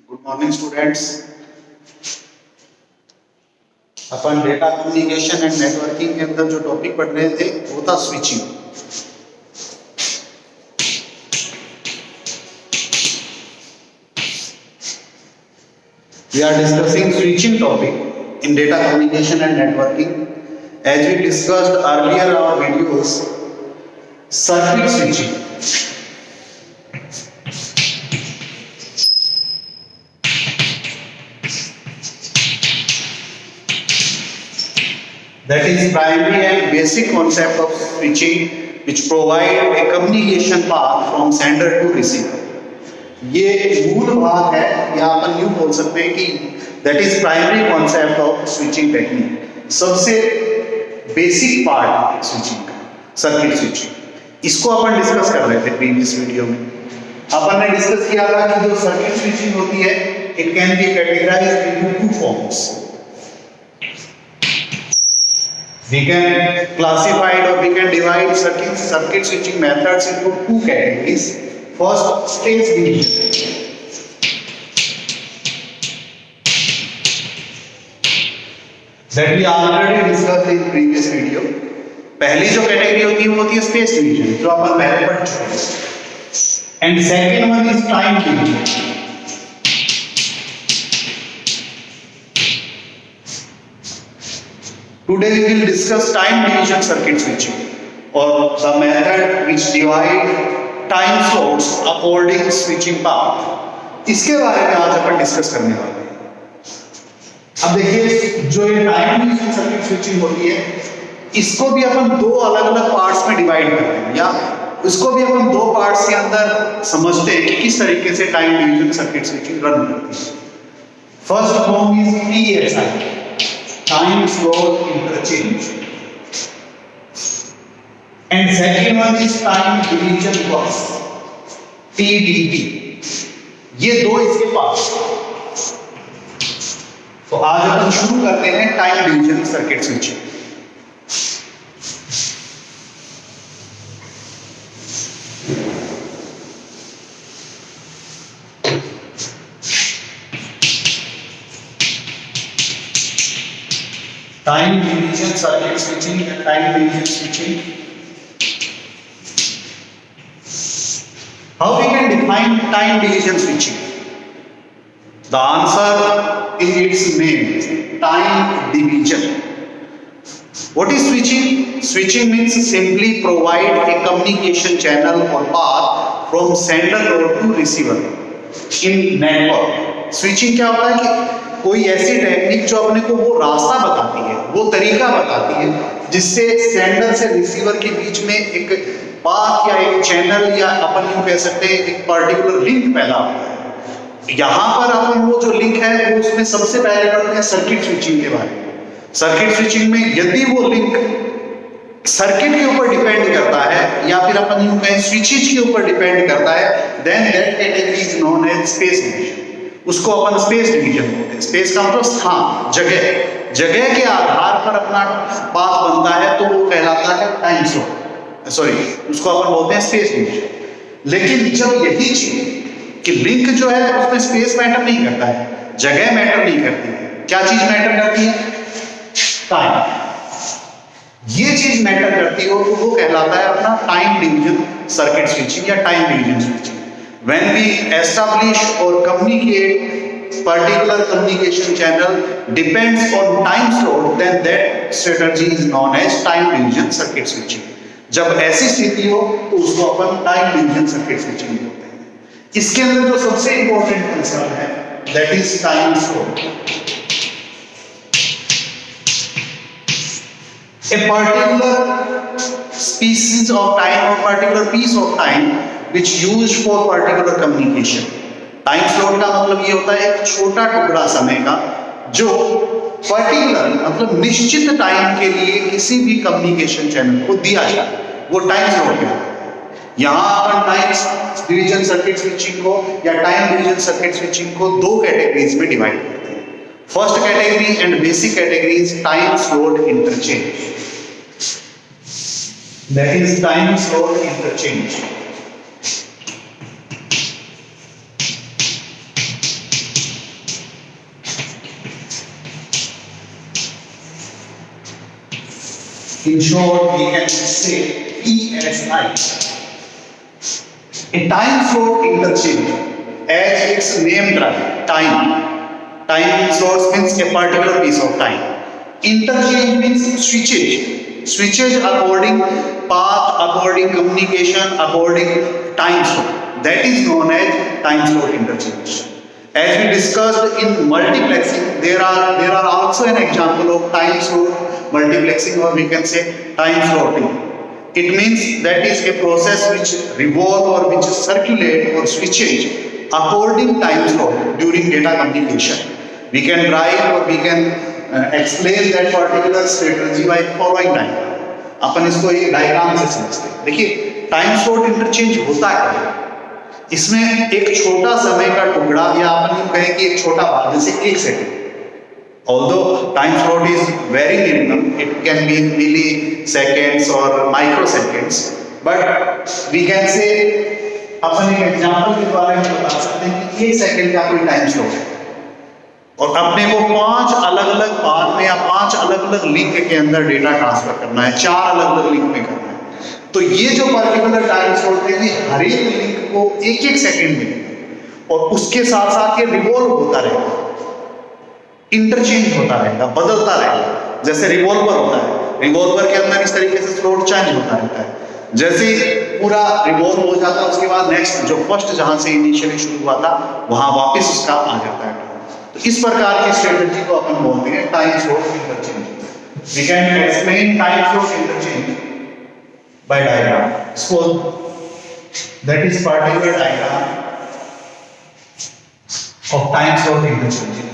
Good morning students. अपन data communication and networking के अंदर जो टॉपिक पढ़ रहे थे वो था switching. We are discussing switching topic in data communication and networking as we discussed earlier our videos circuit switching. That is primary and basic concept of switching which provide a communication path from sender to receiver. ये मूल भाग है या अपन यूं बोल सकते हैं कि that is primary concept of switching technique. सबसे बेसिक पार्ट स्विचिंग का सर्किट स्विचिंग, इसको अपन डिस्कस कर रहे थे प्रीवियस वीडियो में। अपन ने डिस्कस किया था कि जो सर्किट स्विचिंग होती है it can be categorized into two forms. We can classified और we can divide circuit switching methods into two categories. First, space division. That we already discussed in previous video. पहली जो category होती है वो होती है स्पेस डिवीजन, जो अपन पहले पढ़ चुके हैं। And second one is time division. Today we will discuss time division circuit switching or the method which divide time slots according switching path। इसके बारे में आज अपन डिस्कस करने वाले हैं। अब देखिए जो ये टाइम डिवीजन सर्किट स्विचिंग होती है इसको भी अपन दो अलग अलग पार्ट्स में डिवाइड करते हैं या इसको भी अपन दो पार्ट्स के अंदर समझते हैं कि किस तरीके से time division circuit switching run करती है। First form is TSI, time slot interchange, and second one is time division बस, टीडीबी। ये दो इसके पास। तो आज अपन शुरू करते हैं time division circuit switching. Time division circuit switching या time division switching. How we can define time division switching? The answer is its name, time division. What is switching? Switching means simply provide a communication channel or path from sender node to receiver in network. Switching क्या होता है कि कोई ऐसी technique जो अपने को वो रास्ता बताती है, वो तरीका बताती है जिससे सेंडर से रिसीवर के बीच में एक पाथ या एक चैनल या अपन यूं कह सकते हैं एक पर्टिकुलर लिंक पैदा होता है। यहां पर अपन वो जो लिंक है वो उसमें सबसे पहले पढ़ते हैं सर्किट स्विचिंग के बारे में। सर्किट स्विचिंग में यदि वो लिंक सर्किट के ऊपर डिपेंड करता है या फिर अपन यूं कहें स्विचेज के ऊपर डिपेंड करता है, then that category is known as space division. उसको अपन स्पेस डिवीजन बोलते हैं। स्पेस का मतलब स्थान, जगह। जगह के आधार पर अपना पाथ बनता है तो वो कहलाता है टाइम स्लॉट, सॉरी उसको अपन बोलते हैं स्पेस डिवीजन। लेकिन जब यही चीज कि लिंक जो है उसमें स्पेस मैटर नहीं करता है, जगह मैटर नहीं करती है, क्या चीज मैटर करती है? टाइम। ये चीज मैटर करती हो तो वो कहलाता है अपना टाइम डिवीजन सर्किट स्विचिंग या time division switching. When we establish और communicate particular communication channel depends on time slot, then that strategy is known as time division circuit switching. जब ऐसी स्थिति हो तो उसको अपन टाइम डिवीजन सर्किट स्विचिंग बोलते हैं। इसके अंदर जो सबसे इंपॉर्टेंट कंसेप्ट है that is time slot. A particular species of time और particular piece of time which used for particular communication. Time slot का मतलब ये होता है एक छोटा टुकड़ा समय का जो पर्टिकुलर मतलब निश्चित टाइम के लिए किसी भी कम्युनिकेशन चैनल को दिया जाए, वो टाइम स्लॉट है। यहां अपन टाइम डिवीजन सर्किट स्विचिंग को या टाइम डिवीजन सर्किट स्विचिंग को दो कैटेगरीज में डिवाइड करते हैं। First category and basic category is time slot interchange, that is time slot interchange. In short, we can say PSI. A time slot interchange, as its name drive, time. Time slots means a particular piece of time. Interchange means switchage. Switchage according path, according communication, according time slot. That is known as time slot interchange. As we discussed in multiplexing, there are also an example of time slot multiplexing, or we can say time slotting. It means that is a process which revolve or which circulate or switches according time slot during data communication. We can write or we can explain that particular strategy by following diagram. अपन इसको एक diagram से समझते हैं. देखिए time slot interchange होता है, इसमें एक छोटा समय का टुकड़ा या अपन कहें कि एक छोटा भाग जैसे 1 second. Although time slot is very minimum, it can be in milliseconds or microseconds, but we can say अपन एक एग्जांपल के बारे में बता सकते हैं कि 1 सेकंड का कोई टाइम स्लॉट है और अपने को 5 अलग-अलग पाथ में या 5 अलग-अलग लिंक के अंदर डेटा ट्रांसफर करना है, 4 अलग-अलग लिंक में करना है. तो ये जो पर्टिकुलर टाइम स्लॉट है ये हर एक लिंक को 1-1 सेकंड मिलेगा और उसके साथ साथ ये रिवॉल्व होता रहेगा, इंटरचेंज होता रहेगा, बदलता रहेगा. जैसे रिवॉल्वर होता है, रिवॉल्वर के अंदर इस तरीके से स्लॉट चेंज होता रहता है. जैसे पूरा रिवॉल्व हो जाता है उसके बाद नेक्स्ट जो फर्स्ट जहां से इनिशियली शुरू हुआ था वहां वापस उसका आ जाता है. तो इस प्रकार की स्ट्रेटजी को अपन बोलते हैं time slot interchange. We can explain time slot interchange by diagram. Suppose that is particular diagram of time slot interchange.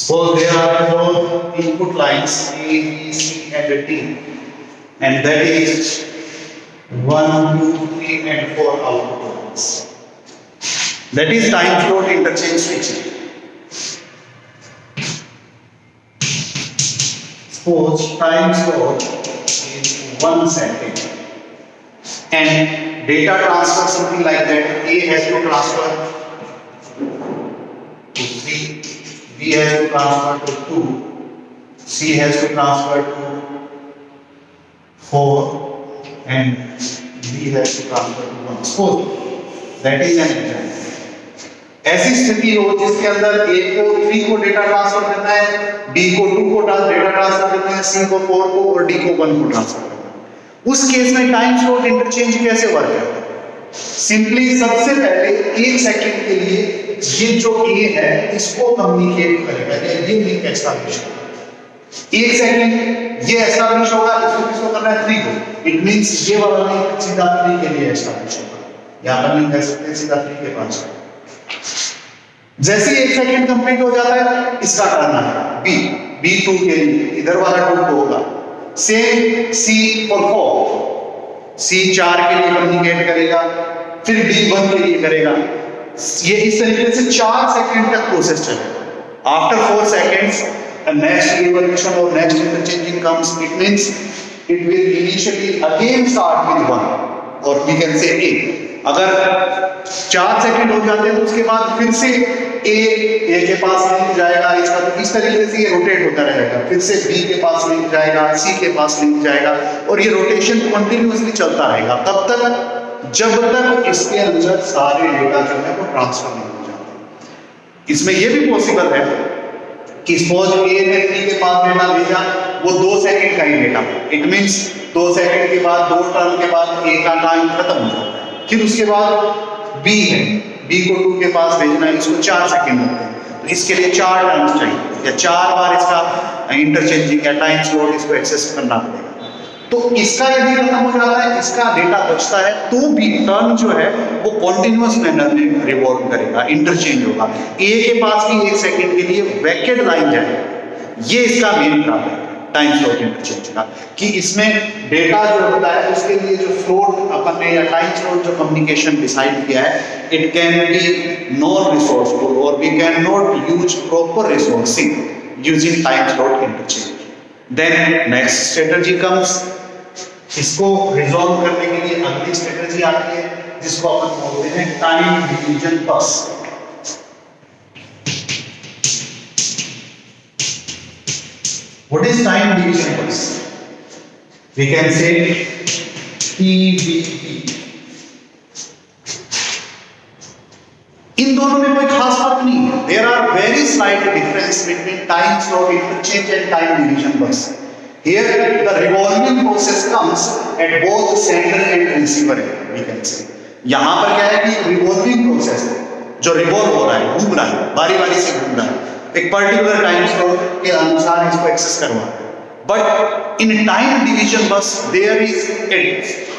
Suppose there are 4 input lines A, B, C and D, and that is 1, 2, 3 and 4 output lines. That is time slot interchange switching. Suppose time slot is 1 second and data transfer something like that. A has to transfer to 3. B has to transfer to 2, C has to transfer to 4, and D has to transfer to 1. Suppose that is an example. ऐसी स्थिति हो जिसके अंदर A को 3 को data transfer करना है, B को 2 को डेटा ट्रांसफर करना है, C को 4 को और D को 1 को ट्रांसफर करना है. उस केस में टाइम स्लॉट इंटरचेंज कैसे वर्क करता है? सिंपली सबसे पहले 1 सेकंड के लिए ये जो A है इसको कम्युनिकेट करेगा, ये लिंक एस्टैब्लिश होगा. 1 सेकंड ये एस्टैब्लिश होगा, इसको किसको करना है? 3 को. इट मींस ये वाला लिंक सीधा 3 के लिए एस्टैब्लिश होगा. यहां पर लिंक कह सकते हैं सीधा 3 के पास. जैसे 1 सेकंड कंप्लीट हो जाता है इसका करना है B2 के लिए, इधर वाला 2 को होगा. सेम C फॉर 4, C 4 के लिए कम्युनिकेट करेगा, फिर D 1 के लिए करेगा. ये इस तरीके से 4 सेकंड तक प्रोसेस चलेगा. आफ्टर 4 सेकंड्स नेक्स्ट इवोल्यूशन और next interchanging comes. It means it will initially again start with 1 और वी कैन से A. अगर 4 सेकंड हो जाते हैं तो उसके बाद फिर से A के पास लिंक जाएगा, इसका तो इस तरीके से ये रोटेट होता रहेगा. फिर से B के पास लिंक जाएगा, C के पास लिंक जाएगा और ये रोटेशन कंटिन्यूअसली चलता रहेगा तब तक जब तक इसके अंदर सारे डेटा जो है वो ट्रांसफर नहीं हो जाते. इसमें यह भी पॉसिबल है कि सपोज A ने 3 के पास डेटा भेजा, वो 2 सेकंड का ही डेटा, इट मीन्स 2 सेकंड के बाद 2 टर्न के बाद ए का टाइम खत्म हो जाता है। फिर उसके बाद बी है, बी को 2 के पास भेजना है, इसको 4 सेकंड लगते हैं, तो इसके लिए 4 टर्न्स चाहिए या 4 बार इसका इंटरचेंजिंग या टाइम स्लॉट इसको एक्सेस करना पड़ेगा। तो इसका यदि खत्म हो जाता है, इसका डेटा बचता है, तो भी टर्न जो है वो कॉन्टिन्यूअस मैनर में रिवॉल्व करेगा, इंटरचेंज होगा। ए के पास भी 1 सेकंड के लिए वैकेट लाइन जाएगी। ये इसका मेन काम है टाइम स्लॉट इंटरचेंज का, कि इसमें डेटा जो होता है उसके लिए जो स्लॉट अपन ने या टाइम स्लॉट जो कम्युनिकेशन डिसाइड किया है, it can be non resourceful और we can not use proper resourcing using time slot interchange. Then next strategy comes, इसको रिजॉल्व करने के लिए अगली स्ट्रेटजी आती है जिसको अपन बोलते हैं टाइम डिवीजन बस। What is time division bus? We can say TDB. इन दोनों में कोई खास फर्क नहीं है। There are very slight difference between time slot interchange and time division bus. Here the revolving process comes at both sender and receiver end, we can say. यहाँ पर क्या है कि revolving process है, जो revolve हो रहा है, घूम रहा है, बारी बारी से घूम रहा है, एक पर्टिकुलर टाइम स्लॉट के अनुसार इसको एक्सेस करवा है। But in time division bus there is a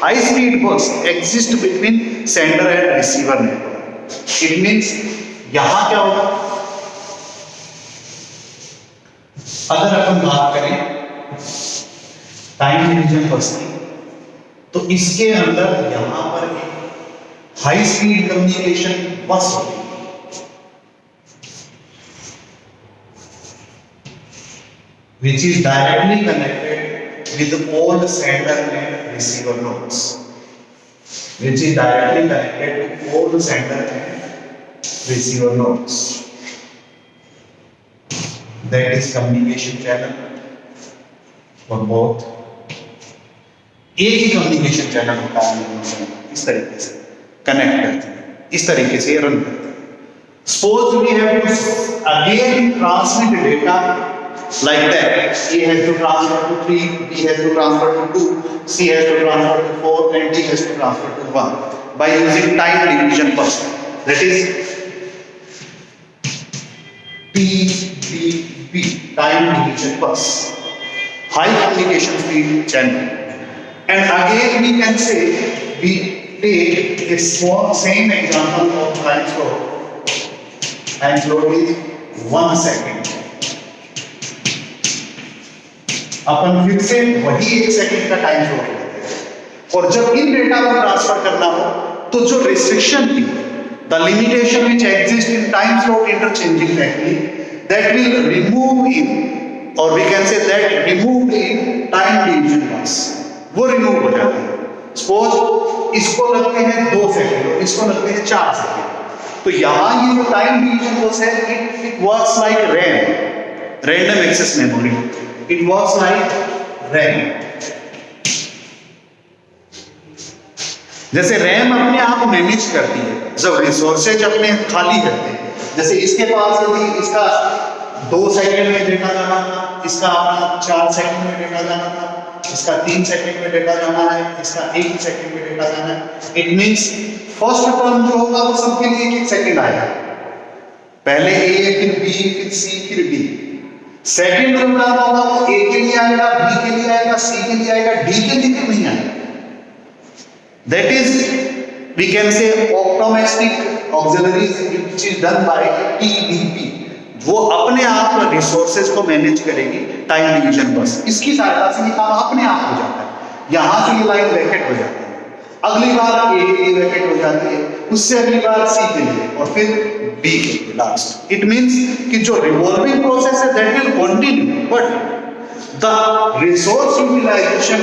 high speed bus exist between sender and receiver network. It means यहां क्या होगा, अगर अपन बात करें टाइम डिवीजन बस की, तो इसके अंदर यहां पर एक हाई स्पीड कम्युनिकेशन बस होगी which is directly connected with all sender and receiver nodes, which is directly connected to all sender and receiver nodes. That is communication channel for both. एक ही communication channel होता है, इस तरीके से connect करते हैं, इस तरीके से रन करते हैं। Suppose we have to again transmit data like that. A has to transfer to 3, B has to transfer to 2, C has to transfer to 4, and D has to transfer to 1 by using time division bus. That is TDB, time division bus, high communication speed channel. And again we can say, we take the same example of time slot. Time slot is 1 second. अपन फिर से वही 1 second का time slot लेते हैं, और जब इन data को transfer करना हो तो जो रिस्ट्रिक्शन थी, the limitation which exist in time slot interchanging technique, that will remove in, और we can say that removed in time division bus, वो रिमूव हो जाती है। सपोज इसको लगते हैं 2 सेकंड और इसको लगते हैं 4 सेकंड, तो यहां ये जो टाइम डिवीजन बस है, it works like RAM, random access memory. It works like RAM. जैसे रैम अपने आप मैनेज करती है जब रिसोर्सेज अपने खाली रहते हैं। जैसे इसके पास यदि इसका 2 सेकंड में डेटा जाना था, इसका अपना 4 सेकंड में डेटा जाना था, इसका 3 सेकंड में डेटा जाना है, इसका 1 सेकंड में डेटा जाना है। इट मींस फर्स्ट टर्म जो होगा वो सबके लिए 1 सेकंड आएगा, पहले ए, फिर बी, फिर सी, फिर डी। सेकंड जो टर्म होगा वो ए के लिए आएगा, बी के लिए आएगा, सी के लिए आएगा, डी के लिए क्यों नहीं आएगा? That is we can say automatic auxiliaries which is done by TDP, वो अपने आप रिसोर्सेज को मैनेज करेगी टाइम डिवीजन बस। इसकी सहायता से ये काम अपने आप हो जाता है। यहां से ये लाइन वैकेट हो जाती है, अगली बार ए के लिए वैकेट हो जाती है, उससे अगली बार सी के लिए, और फिर बी के लिए लास्ट। इट मींस कि जो रिवॉल्विंग प्रोसेस है that will continue, but the resource utilization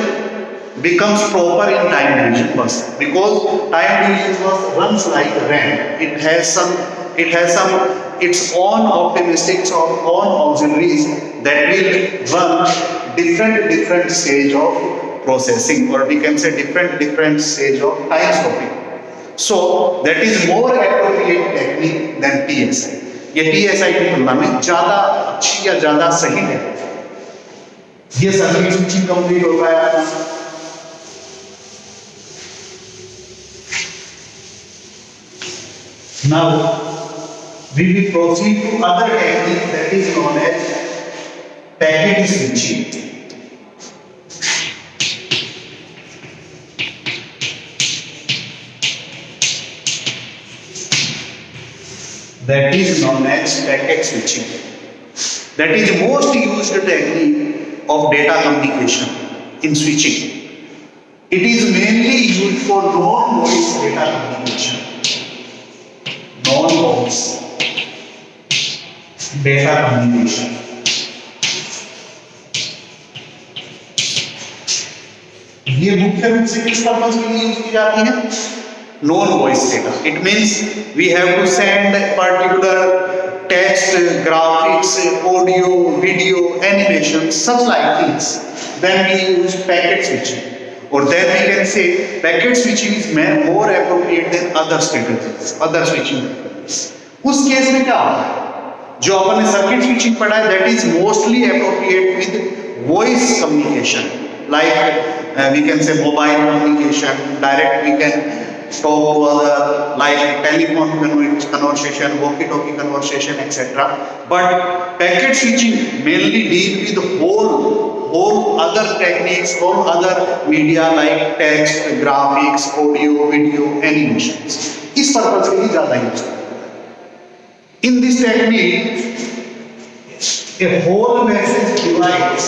becomes proper in time division bus, because time division bus runs like RAM. It has some its own optimistics or own auxiliaries that will run different stage of processing, or we can say different stage of time swapping. So that is more appropriate technique than TSI. ये TSI की तुलना में ज्यादा अच्छी या ज्यादा सही है। ये सर्किट स्विचिंग कंप्लीट हो गया है। Now we will proceed to other technique that is known as packet switching. That is known as packet switching. That is the most used technique of data communication in switching. It is mainly used for non-voice data communication. Non-voice data communication. ये मुख्य रूप से किस purpose के लिए use की जाती है? Non voice data. It means we have to send particular text, graphics, audio, video, animation, such like things. Then we use packet switching. Or then we can say packet switching is more appropriate than other strategies, other switching strategies. उस case में क्या होता है? जो अपन ने circuit switching पढ़ा है, that is mostly appropriate with voice communication. Like we can say mobile communication, direct we can talk to other, like telephone conversation, walkie-talkie conversation, etc. But packet switching mainly deal with whole other techniques, whole other media like text, graphics, audio, video, animations. इस purpose के लिए ज्यादा use करते हैं. In this technique, a whole message divides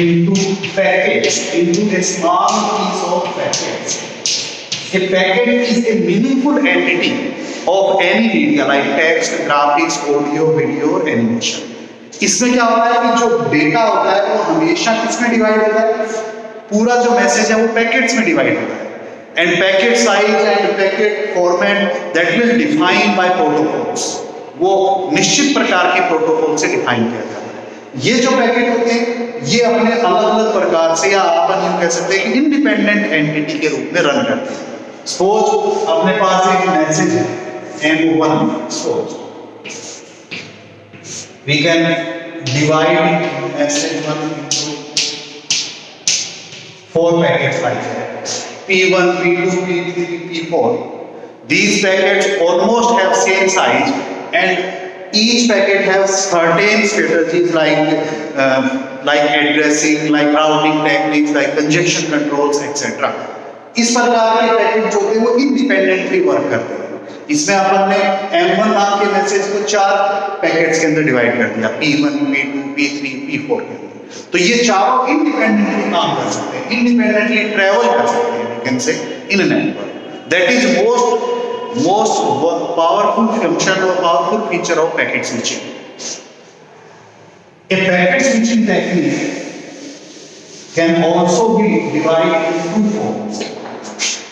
into packets, into a small piece of packets. A packet is a meaningful entity of any media like text, graphics, audio, video, animation. इसमें क्या होता है कि जो data होता है वो हमेशा किसमें डिवाइड होता है? पूरा जो मैसेज है वो पैकेट्स में डिवाइड होता है. End packet size end packet format that will define by protocols. वो निश्चित प्रकार के प्रोटोकॉल से डिफाइन किया जाता है. ये जो पैकेट होते हैं ये अपने अलग अलग प्रकार से, या अपन यूं कह सकते हैं कि इंडिपेंडेंट एंटिटी के रूप में रन करते हैं. सपोज अपने पास एक मैसेज है M1. Suppose we can divide message 1 into 4 packets like that. P1, P2, P3, P4. These packets almost have same size and each packet has certain strategies like addressing, like routing techniques, like congestion controls, etc. इस प्रकार के packet जो थे वो independently work करते हैं. इसमें अपन ने M1 नाम के मैसेज को 4 पैकेट्स के अंदर डिवाइड कर दिया, P1, P2, P3, P4 के अंदर. तो ये चारों इंडिपेंडेंटली काम कर सकते हैं, इंडिपेंडेंटली ट्रेवल कर सकते हैं, you can say, in a network. That is most powerful function or powerful feature of packet switching. A packet switching technique can also be divided into 2 forms.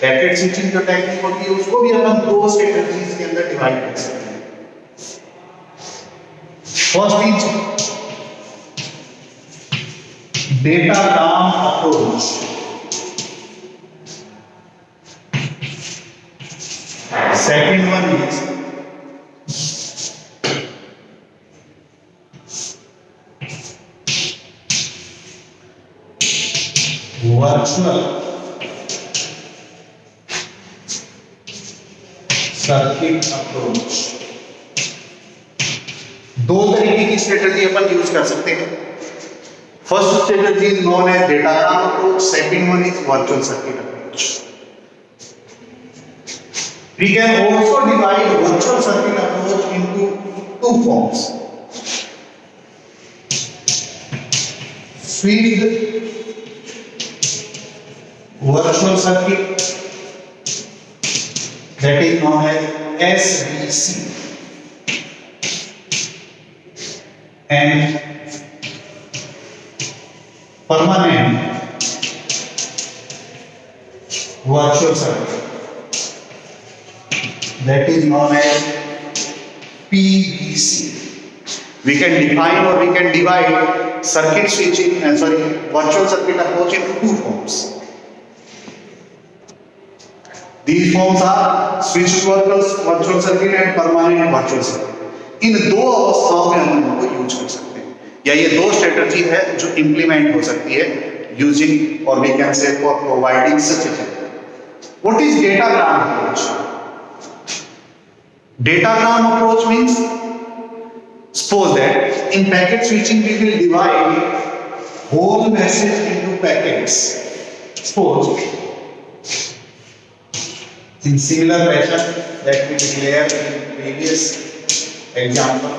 Packet switching जो technique होती है उसको भी अपन 2 strategies के अंदर divide कर सकते हैं. First is datagram approach. Second one is virtual circuit approach. 2 तरीके की स्ट्रेटजी अपन यूज कर सकते हैं. First strategy is known as datagram approach, second one is virtual circuit approach. We can also divide virtual circuit approach into 2 forms. Switched virtual circuit, that is known as SVC, and permanent virtual circuit, that is known as PVC. We can define or we can divide circuit switching virtual circuit approach into 2 forms. These forms are switched virtual circuit and permanent virtual circuit. इन 2 अवस्थाओं में हम इनको use कर सकते हैं. या ये दो स्ट्रेटजी है जो इंप्लीमेंट हो सकती है यूजिंग और we can say for providing such a thing. What is datagram approach? Datagram approach means, suppose that in packet switching we will divide whole message into packets. Suppose in similar fashion that we declared in previous example.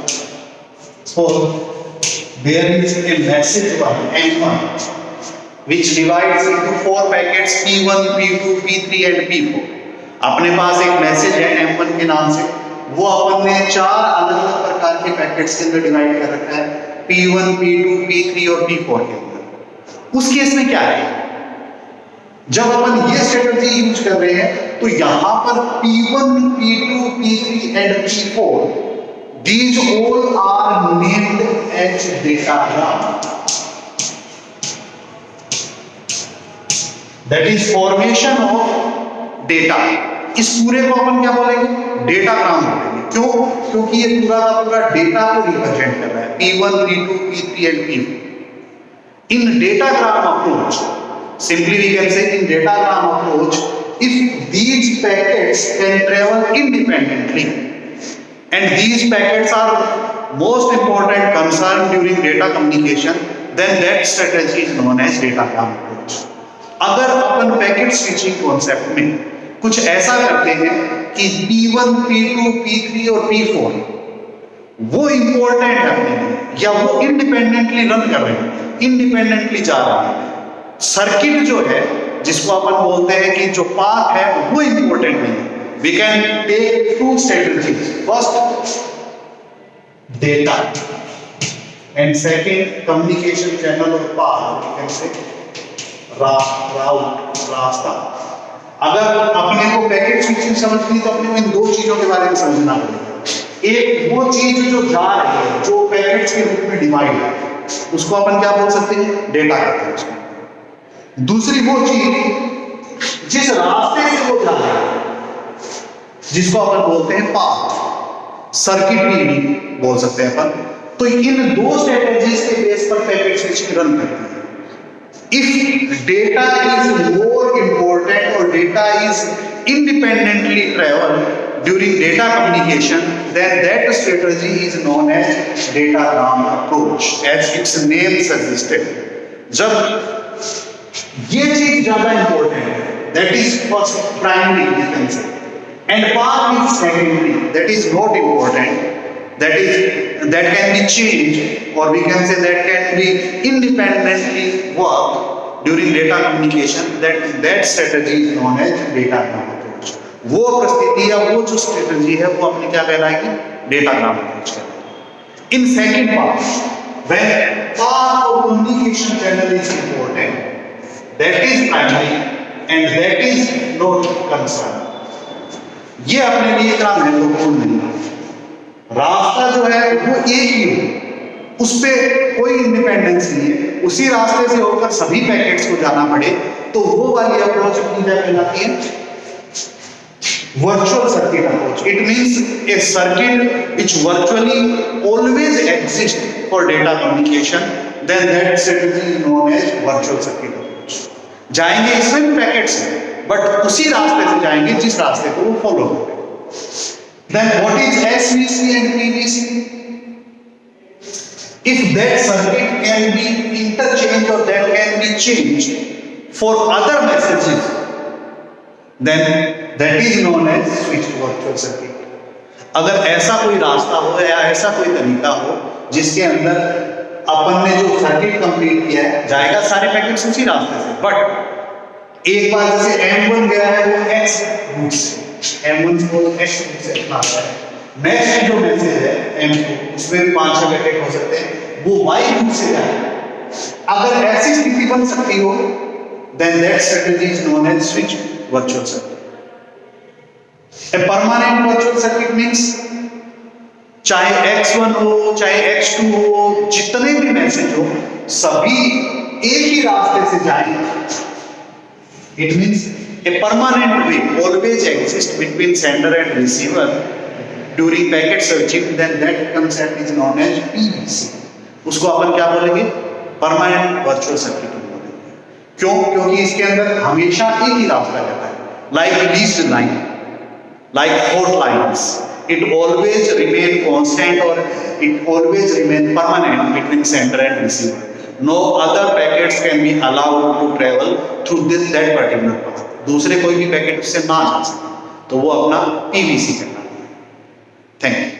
Suppose there is a message one M1 which divides into four packets P1, P2, P3 and P4. अपने पास एक message है M1 के नाम से, वो अपन ने चार अलग अलग प्रकार के पैकेट्स के अंदर डिवाइड कर रखा है P1, P2, P3 और P4 के अंदर. उस केस में क्या है, जब अपन ये स्ट्रेटजी यूज कर रहे हैं तो यहां पर P1, P2, P3 and P4 these all are named as datagram. That is formation of data. इस पूरे को अपन क्या बोलेंगे, डेटाग्राम बोलेंगे. क्यों? क्योंकि ये पूरा का पूरा डेटा को रिप्रेजेंट कर रहा है P1, P2, P3 and P4. In datagram approach, simply we can say in datagram approach, if these packets can travel independently and these packets are most important concern during data communication, then that strategy is known as datagram approach. अगर अपन packet switching concept में कुछ ऐसा करते हैं कि P1, P2, P3 और P4 वो important है अपने लिए या वो इंडिपेंडेंटली रन कर रहे हैं, इंडिपेंडेंटली जा रहे हैं, सर्किट जो है जिसको अपन बोलते हैं कि जो पाथ है वो इंपॉर्टेंट नहीं है. We can take two strategies, first data and second communication channel और पाथ, वी कैन से रास्ता. अगर अपने को पैकेट स्विचिंग समझनी तो अपने को इन दो चीजों के बारे में समझना पड़ेगा. एक वो चीज जो जा रही है, जो पैकेट्स के रूप में डिवाइड है, उसको अपन क्या बोल सकते हैं, डेटा कहते हैं उसको. दूसरी वो चीज जिस रास्ते से वो जा रही है, जिसको अपन बोलते हैं पाथ, सर्किट भी बोल सकते हैं अपन. तो इन दो स्ट्रेटजीज के बेस पर पैकेट स्विचिंग रन करती है. If data is more important or data is independently travel during data communication, then that strategy is known as datagram approach, as its name suggested. जब ये चीज ज्यादा important है, that is first primary we can say, and path is secondary, that is not important, that can be changed or we can say that can be independently work during data communication, that strategy is known as datagram approach. वो परिस्थिति या वो जो strategy है वो अपनी क्या कहलाएगी, डेटाग्राम अप्रोच कहलाएगी. In second part, when path of communication channel is important, that is primary and that is not concern. ये अपने लिए इतना महत्वपूर्ण नहीं है. रास्ता जो है वो एक ही है, उस पे कोई इंडिपेंडेंस नहीं है, उसी रास्ते से होकर सभी पैकेट्स को जाना पड़े तो वो वाली अप्रोच अपनी क्या कहलाती है, virtual circuit approach. It means a circuit which virtually always exist for data communication, then that strategy is known as virtual circuit approach. जाएंगे इसमें पैकेट्स में बट उसी रास्ते से जाएंगे जिस रास्ते को वो फॉलो करें. Then what is SVC and PVC? If that circuit can be interchanged or that can be changed for other messages, then that is known as switched virtual circuit. अगर ऐसा कोई रास्ता हो या ऐसा कोई तरीका हो जिसके अंदर अपन ने जो सर्किट कंप्लीट किया है, जाएगा सारे पैकेट्स उसी रास्ते से, बट एक बार जैसे M1 गया है वो X रूट से, M1 को X रूट से अपना है, नेक्स्ट जो मैसेज है M2 उसमें भी 5-6 पैकेट हो सकते हैं, वो Y रूट से जाएगा. अगर ऐसी स्थिति बन सकती हो, then that strategy is known as switched virtual circuit. A permanent virtual circuit means चाहे X1 हो चाहे X2 हो, जितने भी मैसेज हो सभी एक ही रास्ते से जाएंगे. It means a permanent way always exists between sender and receiver during packet switching, then that concept is known as PVC. उसको अपन क्या बोलेंगे, परमानेंट वर्चुअल सर्किट बोलेंगे। क्यों? क्योंकि इसके अंदर हमेशा एक ही रास्ता रहता है, like least line, like hot lines, it always remain constant or it always remain permanent between sender and receiver. No other packets can be allowed to travel through that particular path. दूसरे कोई भी packet उससे ना जा सके, तो वो अपना PVC कहलाता है। Thank you.